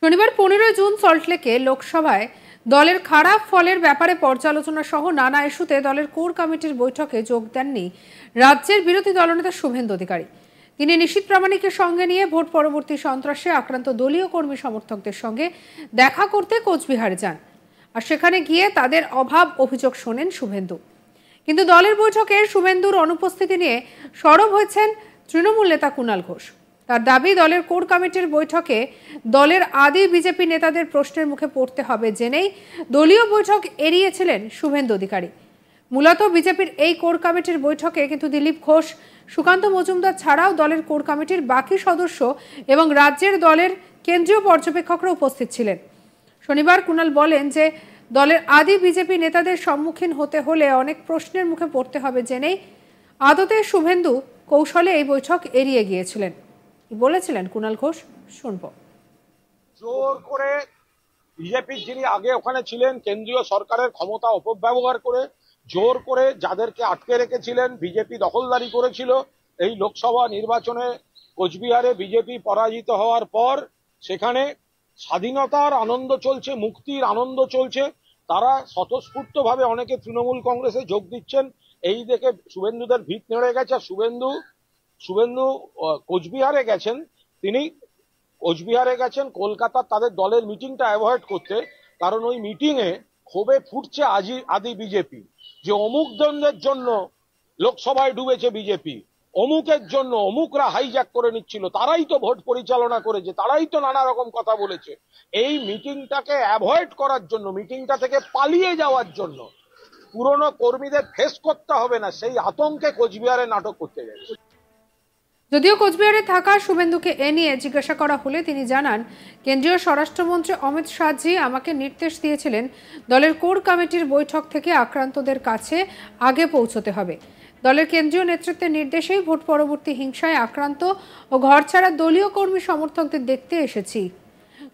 শনিবার 15 জুন সল্টলেকে লোকসভায় দলের খারাপ ফলের ব্যাপারে পর্যালোচনা সহ নানা ইস্যুতে দলের কোর কমিটির বৈঠকে যোগ দেননি রাজ্যের বিরোধী দলনেতা শুভেন্দু অধিকারী। তিনি নিশীথ প্রামাণিকের সঙ্গে নিয়ে ভোট পরবর্তী সন্ত্রাসে আক্রান্ত দলীয় কর্মী সমর্থকদের সঙ্গে দেখা করতে কোচবিহারে যান, আর সেখানে গিয়ে তাদের অভাব অভিযোগ শোনেন শুভেন্দু। কিন্তু দলের বৈঠকে শুভেন্দুর অনুপস্থিতি নিয়ে সরব হয়েছেন তৃণমূল নেতা কুণাল ঘোষ। তার দাবি, দলের কোর কমিটির বৈঠকে দলের আদি বিজেপি নেতাদের প্রশ্নের মুখে পড়তে হবে জেনেই দলীয় বৈঠক এড়িয়েছিলেন শুভেন্দু অধিকারী। মূলত বিজেপির এই কোর কমিটির বৈঠকে কিন্তু দিলীপ ঘোষ, সুকান্ত মজুমদার ছাড়াও দলের কোর কমিটির বাকি সদস্য এবং রাজ্যের দলের কেন্দ্রীয় পর্যবেক্ষকরা উপস্থিত ছিলেন। শনিবার কুণাল বলেন যে দলের আদি বিজেপি নেতাদের সম্মুখীন হতে হলে অনেক প্রশ্নের মুখে পড়তে হবে জেনেই আদতে শুভেন্দু কৌশলে এই বৈঠক এড়িয়ে গিয়েছিলেন। কি বলেছিলেন কুণাল ঘোষ, শুনবো। জোর করে বিজেপির যিনি আগে ওখানে ছিলেন, কেন্দ্রীয় সরকারের ক্ষমতা অপব্যবহার করে জোর করে যাদেরকে আটকে রেখেছিলেন, বিজেপি দখলদারি করেছিল। এই লোকসভা নির্বাচনে কোচবিহারে বিজেপি পরাজিত হওয়ার পর সেখানে স্বাধীনতার আনন্দ চলছে, মুক্তির আনন্দ চলছে। তারা স্বতঃস্ফূর্তভাবে অনেকে তৃণমূল কংগ্রেসে যোগ দিচ্ছেন। এই দেখে শুভেন্দুদের ভিত নেড়ে গেছে। শুভেন্দু কোচবিহারে গেছেন। তিনি কোচবিহারে গেছেন কলকাতার তাদের দলের মিটিংটা অ্যাভয়েড করতে, কারণ ওই মিটিং এ ক্ষোভে ফুটছে আদি বিজেপি যে অমুক দলের জন্য লোকসভায় ডুবেছে বিজেপি, অমুকের জন্য অমুকরা হাইজ্যাক করে নিচ্ছিল, তারাই তো ভোট পরিচালনা করেছে, তারাই তো নানা রকম কথা বলেছে। এই মিটিংটাকে অ্যাভয়েড করার জন্য, মিটিংটা থেকে পালিয়ে যাওয়ার জন্য, পুরনো কর্মীদের ফেস করতে হবে না, সেই আতঙ্কে কোচবিহারে নাটক করতে গেছে। যদিও কোচবিহারে থাকা শুভেন্দুকে এ নিয়ে জিজ্ঞাসা করা হলে তিনি জানান, কেন্দ্রীয় স্বরাষ্ট্রমন্ত্রী অমিত শাহজি আমাকে নির্দেশ দিয়েছিলেন দলের কোর কমিটির বৈঠক থেকে আক্রান্তদের কাছে আগে পৌঁছতে হবে। দলের কেন্দ্রীয় নেতৃত্বের নির্দেশেই ভোট পরবর্তী হিংসায় আক্রান্ত ও ঘরছাড়া দলীয় কর্মী সমর্থকদের দেখতে এসেছি।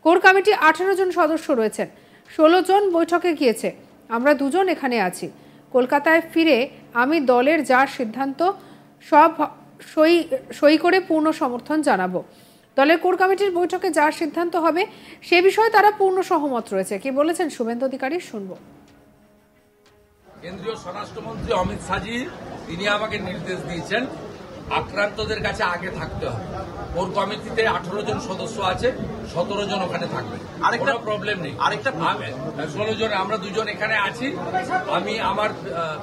কোর কমিটি 18 জন সদস্য রয়েছেন, 16 জন বৈঠকে গিয়েছে, আমরা 2 জন এখানে আছি। কলকাতায় ফিরে আমি দলের যা সিদ্ধান্ত সব সই করে পূর্ণ সমর্থন জানাবো। দলের কোর কমিটির বৈঠকে যা সিদ্ধান্ত হবে সে বিষয়ে তারা পূর্ণ সহমত রয়েছে। কি বলেছেন শুভেন্দু অধিকারী, শুনবো। কেন্দ্রীয় স্বরাষ্ট্রমন্ত্রী অমিত শাহজি তিনি আমাকে নির্দেশ দিয়েছেন আক্রান্তদের কাছে আগে থাকতে হবে। কোর কমিটিতে 18 জন সদস্য আছে, 17 জন ওখানে থাকবে, আরেকটা প্রবলেম নেই। আরেকটা 16 জন, আমরা 2 জন এখানে আছি। আমি আমার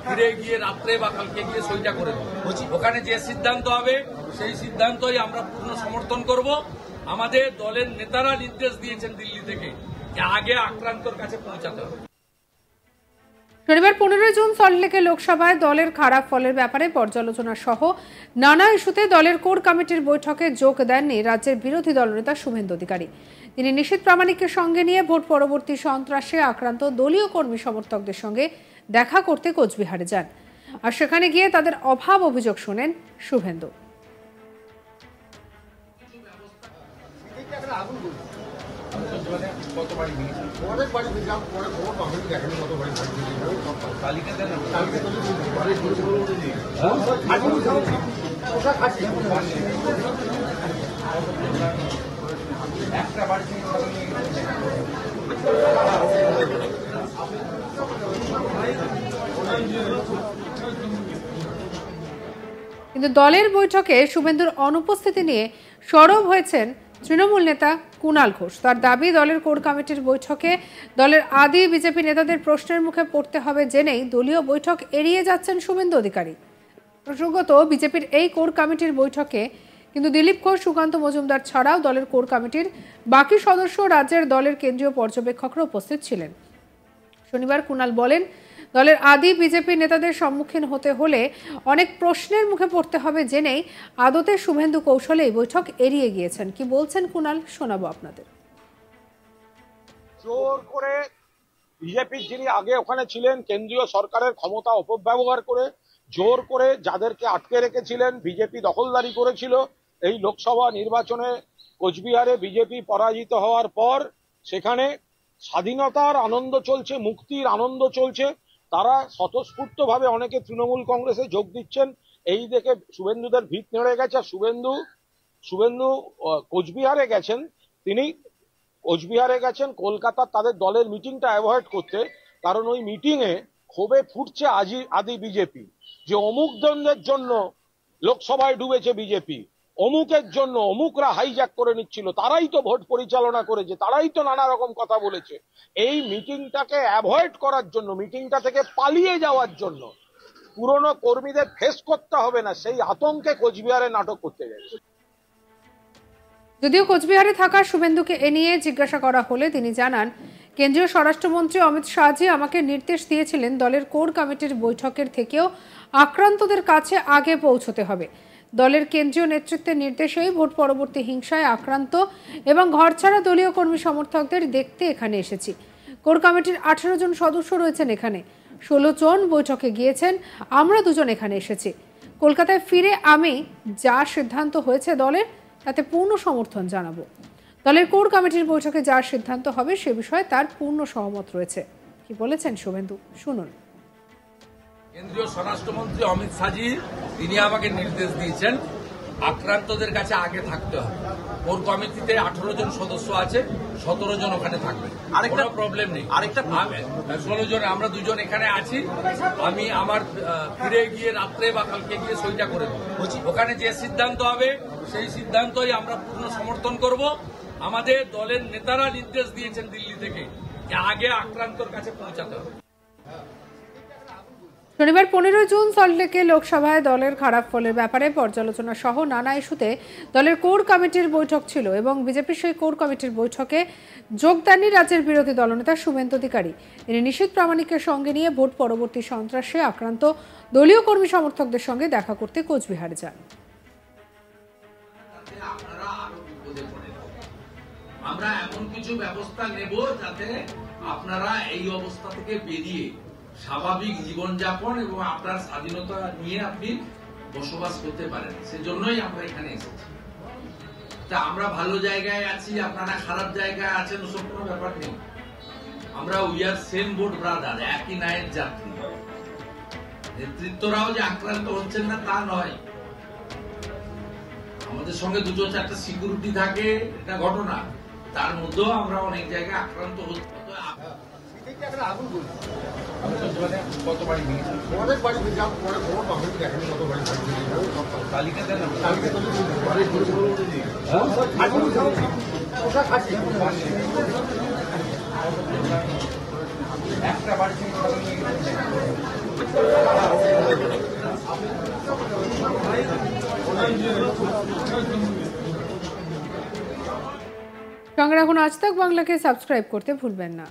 ফিরে গিয়ে রাত্রে বা কালকে গিয়ে সইটা করে দেবো। ওখানে যে সিদ্ধান্ত হবে সেই সিদ্ধান্তই আমরা পূর্ণ সমর্থন করব। আমাদের দলের নেতারা নির্দেশ দিয়েছেন দিল্লি থেকে যে আগে আক্রান্তর কাছে পৌঁছাতে হবে। শনিবার 15 জুন সল্টলেকে লোকসভায় দলের খারাপ ফলের ব্যাপারে পর্যালোচনা সহ নানা ইস্যুতে দলের কোর কমিটির বৈঠকে যোগ দেননি রাজ্যের বিরোধী দলনেতা শুভেন্দু অধিকারী। তিনি নিশীথ প্রামাণিকের সঙ্গে নিয়ে ভোট পরবর্তী সন্ত্রাসে আক্রান্ত দলীয় কর্মী সমর্থকদের সঙ্গে দেখা করতে কোচবিহারে যান, আর সেখানে গিয়ে তাদের অভাব অভিযোগ শোনেন শুভেন্দু। কিন্তু দলের বৈঠকে শুভেন্দুর অনুপস্থিতি নিয়ে সরব হয়েছেন তৃণমূল নেতা কুণাল ঘোষ। তার দাবি, দলের কোর কমিটির বৈঠকে দলের আদি বিজেপি নেতাদের প্রশ্নের মুখে পড়তে হবে জেনেই দলীয় বৈঠক এড়িয়ে যাচ্ছেন শুভেন্দু অধিকারী। প্রসঙ্গত, বিজেপির এই কোর কমিটির বৈঠকে কিন্তু দিলীপ ঘোষ, সুকান্ত মজুমদার ছাড়াও দলের কোর কমিটির বাকি সদস্য রাজ্যের দলের কেন্দ্রীয় পর্যবেক্ষকরা উপস্থিত ছিলেন। শনিবার কুণাল বলেন, দলের আদি বিজেপি নেতাদের সম্মুখীন হতে হলে অনেক প্রশ্নের মুখে পড়তে হবে জেনেই আদতে শুভেন্দু কৌশলে এই বৈঠক এড়িয়ে গিয়েছেন। কি বলছেন কুণাল, শোনাবো আপনাদের। জোর করে বিজেপির যিনি আগে ওখানে ছিলেন, কেন্দ্রীয় সরকারের ক্ষমতা অপব্যবহার করে জোর করে যাদেরকে আটকে রেখেছিলেন, বিজেপি দখলদারি করেছিল। এই লোকসভা নির্বাচনে কোচবিহারে বিজেপি পরাজিত হওয়ার পর সেখানে স্বাধীনতার আনন্দ চলছে, মুক্তির আনন্দ চলছে। তারা স্বতঃস্ফূর্তভাবে অনেকে তৃণমূল কংগ্রেসে যোগ দিচ্ছেন। এই দেখে শুভেন্দুদের ভিত নেড়ে গেছে। শুভেন্দু কোচবিহারে গেছেন। তিনি কোচবিহারে গেছেন কলকাতার তাদের দলের মিটিংটা অ্যাভয়েড করতে, কারণ ওই মিটিংয়ে ক্ষোভে ফুটছে আদি বিজেপি, যে অমুক দলের জন্য লোকসভায় ডুবেছে বিজেপি, অমুকের জন্য অমুকরা হাইজ্যাক করে নিচ্ছিল, তারাই তো ভোট পরিচালনা করেছে, তারাই তো নানা রকম কথা বলেছে। এই মিটিংটাকে অ্যাভয়েড করার জন্য, মিটিংটা থেকে পালিয়ে যাওয়ার জন্য, পুরনো কর্মীদের ফেস করতে হবে না সেই আতঙ্কে কোচবিহারে নাটক করতে গেছে। যদিও কোচবিহারে থাকা শুভেন্দুকে এ নিয়ে জিজ্ঞাসা করা হলে তিনি জানান, কেন্দ্রীয় স্বরাষ্ট্রমন্ত্রী অমিত শাহজি আমাকে নির্দেশ দিয়েছিলেন দলের কোর কমিটির বৈঠকের থেকেও আক্রান্তদের কাছে আগে পৌঁছতে হবে। দলের কেন্দ্রীয় নেতৃত্বের নির্দেশেই ভোট পরবর্তী হিংসায় আক্রান্ত এবং ঘরছাড়া দলীয় কর্মী সমর্থকদের দেখতে এখানে এসেছি। কোর কমিটির 18 জন সদস্য রয়েছেন এখানে, 16 জন বৈঠকে গিয়েছেন, আমরা 2 জন এখানে এসেছি। কলকাতায় ফিরে আমি যা সিদ্ধান্ত হয়েছে দলের, তাতে পূর্ণ সমর্থন জানাবো। দলের কোর কমিটির বৈঠকে যা সিদ্ধান্ত হবে সে বিষয়ে তার পূর্ণ সহমত রয়েছে। কি বলেছেন শুভেন্দু, শুনুন। কেন্দ্রীয় স্বরাষ্ট্রমন্ত্রী অমিত শাহজি তিনি আমাকে নির্দেশ দিয়েছেন আক্রান্তদের কাছে আগে থাকতে হবে। কোর কমিটিতে 18 জন সদস্য আছে, 17 জন ওখানে থাকবে, কোনো প্রবলেম নেই। আরেকটা 16 জন, আমরা 2 জন এখানে আছি। আমি আমার ফিরে গিয়ে রাত্রে বা কালকে গিয়ে সইটা করে দেবো। ওখানে যে সিদ্ধান্ত হবে সেই সিদ্ধান্তই আমরা পূর্ণ সমর্থন করব। আমাদের দলের নেতারা নির্দেশ দিয়েছেন দিল্লি থেকে যে আগে আক্রান্তর কাছে পৌঁছাতে হবে। শনিবার 15 জুন সল্টলেকে লোকসভায় দলের খারাপ ফলের ব্যাপারে পর্যালোচনা সহ নানা ইস্যুতে দলের কোর কমিটির বৈঠক ছিল এবং বিজেপির সেই কোর কমিটির বৈঠকে যোগ দেননি রাজ্যের বিরোধী দলনেতা শুভেন্দু অধিকারী। তিনি নিশীথ প্রামাণিককে সঙ্গে নিয়ে ভোট পরবর্তী সন্ত্রাসে আক্রান্ত দলীয় কর্মী সমর্থকদের সঙ্গে দেখা করতে কোচবিহারে যান। আমরা এমন কিছু ব্যবস্থা নেব যাতে আপনারা এই অবস্থা থেকে বেরিয়ে স্বাভাবিক জীবনযাপন এবং আপনার স্বাধীনতা নিয়ে আপনি বসবাস করতে পারেন। সেজন্যই আমরা এখানে এসেছি। তা আমরা ভালো জায়গায় আছি, আপনারা খারাপ জায়গায় আছেন, ওসব কোনো ব্যাপার নেই। আমরা we are same boat brother, একই নায়ের যাত্রী। নেতৃত্বরাও যে আক্রান্ত হচ্ছেন না তা নয়। আমাদের সঙ্গে 2-4টা সিকিউরিটি থাকে, এটা ঘটনা। তার মধ্যেও আমরা অনেক জায়গায় আক্রান্ত হচ্ছি। কত বাড়ি ভেঙেছে? অনেক বাড়ি ভেঙে পরে খবর পাবেন, দেখেন কত বাড়ি তালিকা দেন। একটা বাড়ি সঙ্গে রাখুন আজ তাক বাংলাকে, সাবস্ক্রাইব করতে ভুলবেন না।